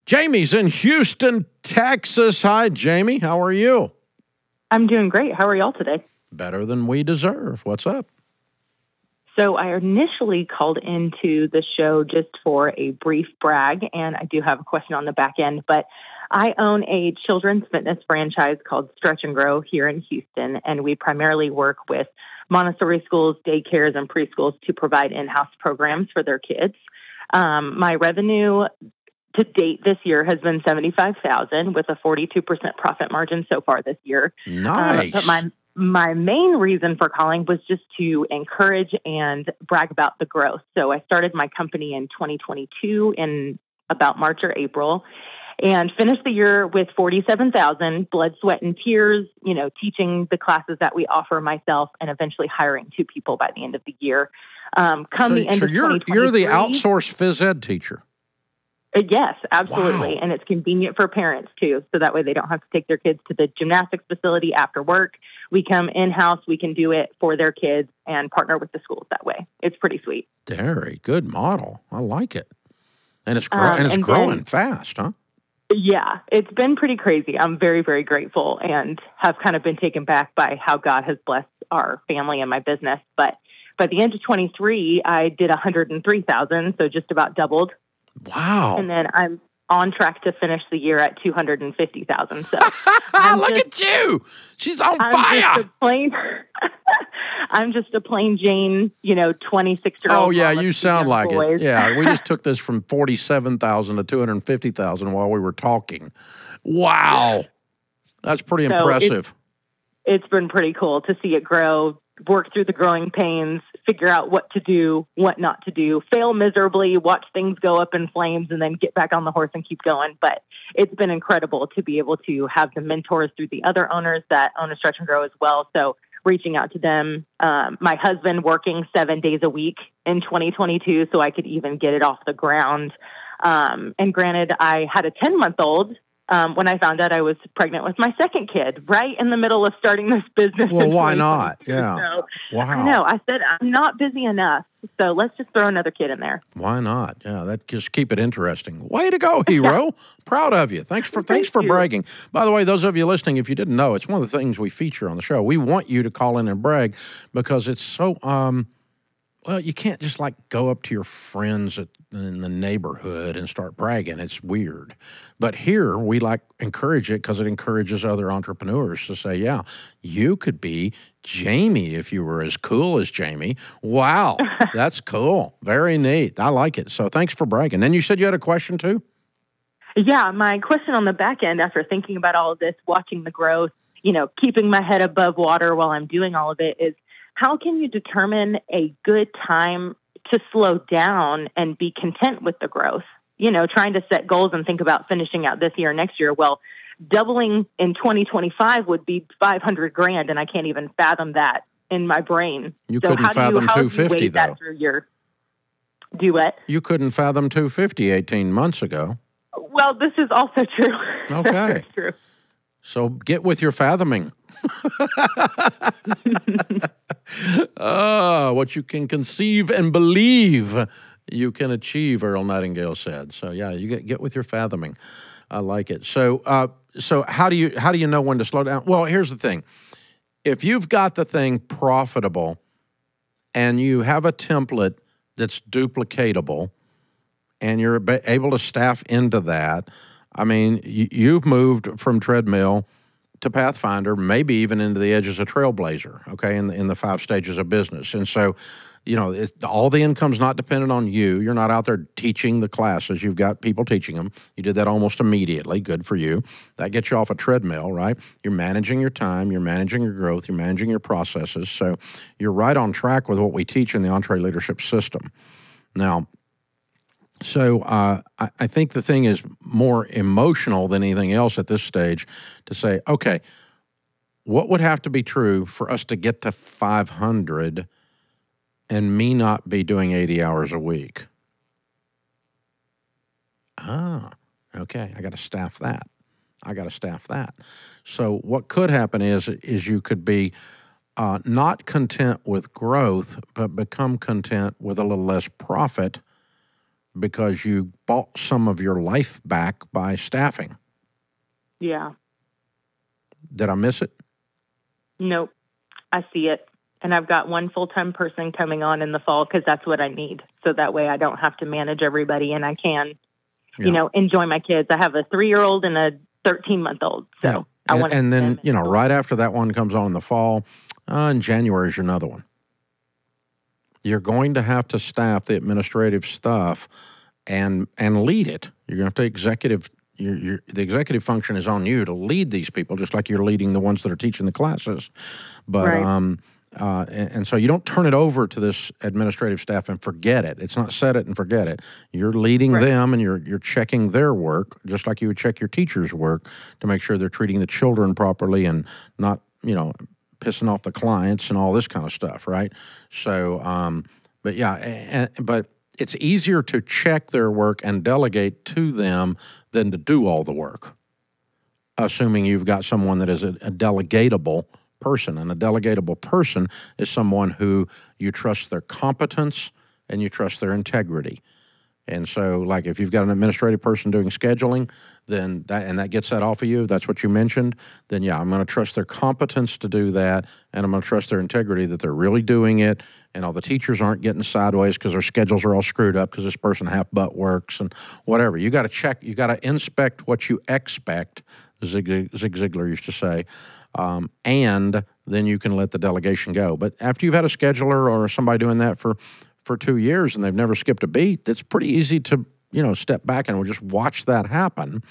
Jamie's in Houston, Texas. Hi, Jamie. How are you? I'm doing great. How are y'all today? Better than we deserve. What's up? So I initially called into the show just for a brief brag, and I do have a question on the back end, but I own a children's fitness franchise called Stretch and Grow here in Houston, and we primarily work with Montessori schools, daycares, and preschools to provide in-house programs for their kids. My revenue to date this year has been $75,000 with a 42% profit margin so far this year. Nice. But my main reason for calling was just to encourage and brag about the growth. So I started my company in 2022 in about March or April and finished the year with $47,000, blood, sweat, and tears, teaching the classes that we offer myself and eventually hiring 2 people by the end of the year. The end of 2023, you're the outsourced phys ed teacher. Yes, absolutely. Wow. And it's convenient for parents, too. So that way they don't have to take their kids to the gymnastics facility after work. We come in-house. We can do it for their kids and partner with the schools that way. It's pretty sweet. Very good model. I like it. And it's, growing fast, huh? Yeah, it's been pretty crazy. I'm very, very grateful and have kind of been taken back by how God has blessed our family and my business. But by the end of 23, I did $103,000, so just about doubled. Wow. And then I'm on track to finish the year at $250,000. So look at you. She's on fire. I'm just a plain Jane, 26-year-old. Oh, yeah, you sound like it. Yeah, we just took this from $47,000 to $250,000 while we were talking. Wow. That's pretty impressive. It's been pretty cool to see it grow, work through the growing pains, figure out what to do, what not to do, fail miserably, watch things go up in flames, and then get back on the horse and keep going. But it's been incredible to be able to have the mentors through the other owners that own a Stretch and Grow as well. So reaching out to them, my husband working 7 days a week in 2022 so I could even get it off the ground. And granted, I had a 10-month-old when I found out I was pregnant with my second kid, right in the middle of starting this business. Well, why not? Yeah. So, wow. I know. I said, I'm not busy enough, so let's just throw another kid in there. Why not? Yeah, that just keep it interesting. Way to go, hero. Proud of you. Thanks for bragging. By the way, those of you listening, if you didn't know, it's one of the things we feature on the show. We want you to call in and brag because it's so well, you can't just go up to your friends in the neighborhood and start bragging. It's weird. But here we encourage it because it encourages other entrepreneurs to say, yeah, you could be Jamie if you were as cool as Jamie. Wow, that's cool. Very neat. I like it. So thanks for bragging. And you said you had a question too? Yeah, my question on the back end after thinking about all of this, watching the growth, keeping my head above water while I'm doing all of it is, how can you determine a good time to slow down and be content with the growth? Trying to set goals and think about finishing out this year or next year. Well, doubling in 2025 would be $500,000, and I can't even fathom that in my brain. You couldn't fathom 250 though. Do what? You couldn't fathom 250 18 months ago. Well, this is also true. Okay. True. So get with your fathoming. What you can conceive and believe, you can achieve, Earl Nightingale said. So yeah, you get with your fathoming. I like it. So how do you know when to slow down? Well, here's the thing. If you've got the thing profitable and you have a template that's duplicatable and you're able to staff into that, I mean, you've moved from treadmill to Pathfinder, maybe even into the edges of Trailblazer, okay, in the 5 stages of business. And so, all the income's not dependent on you. You're not out there teaching the classes. You've got people teaching them. You did that almost immediately. Good for you. That gets you off a treadmill, right? You're managing your time. You're managing your growth. You're managing your processes. So you're right on track with what we teach in the EntreLeadership system. Now, so I think the thing is more emotional than anything else at this stage to say, okay, what would have to be true for us to get to 500 and me not be doing 80 hours a week? Okay, I got to staff that. So what could happen is you could be not content with growth, but become content with a little less profit because you bought some of your life back by staffing. Yeah. Did I miss it? Nope. I see it. And I've got one full-time person coming on in the fall because that's what I need. So that way I don't have to manage everybody and I can, enjoy my kids. I have a 3-year-old and a 13-month-old. So I want to. And then, right after that one comes on in the fall, in January is another one. You're going to have to staff the administrative stuff and lead it. You're going to have to the executive function is on you to lead these people, just like you're leading the ones that are teaching the classes. But right. And so you don't turn it over to this administrative staff and forget it. It's not set it and forget it. You're leading them, and you're checking their work, just like you would check your teacher's work to make sure they're treating the children properly and not, pissing off the clients and all this kind of stuff, right? So, but it's easier to check their work and delegate to them than to do all the work, assuming you've got someone that is a delegatable person. And a delegatable person is someone who you trust their competence and you trust their integrity. And so, like, if you've got an administrative person doing scheduling, then that gets that off of you, that's what you mentioned, then yeah, I'm going to trust their competence to do that, and I'm going to trust their integrity that they're really doing it, and all the teachers aren't getting sideways because their schedules are all screwed up because this person half-butt works and whatever. You got to check, you got to inspect what you expect, Zig Ziglar used to say, and then you can let the delegation go. But after you've had a scheduler or somebody doing that for 2 years and they've never skipped a beat, it's pretty easy to, step back and we'll just watch that happen.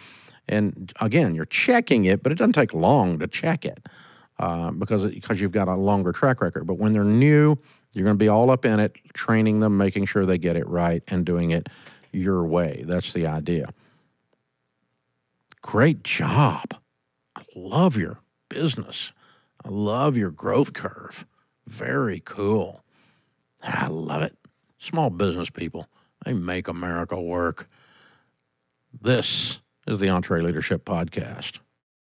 And again, you're checking it, but it doesn't take long to check it because you've got a longer track record. But when they're new, you're going to be all up in it, training them, making sure they get it right, and doing it your way. That's the idea. Great job. I love your business. I love your growth curve. Very cool. I love it. Small business people, they make America work. This is the EntreLeadership Podcast.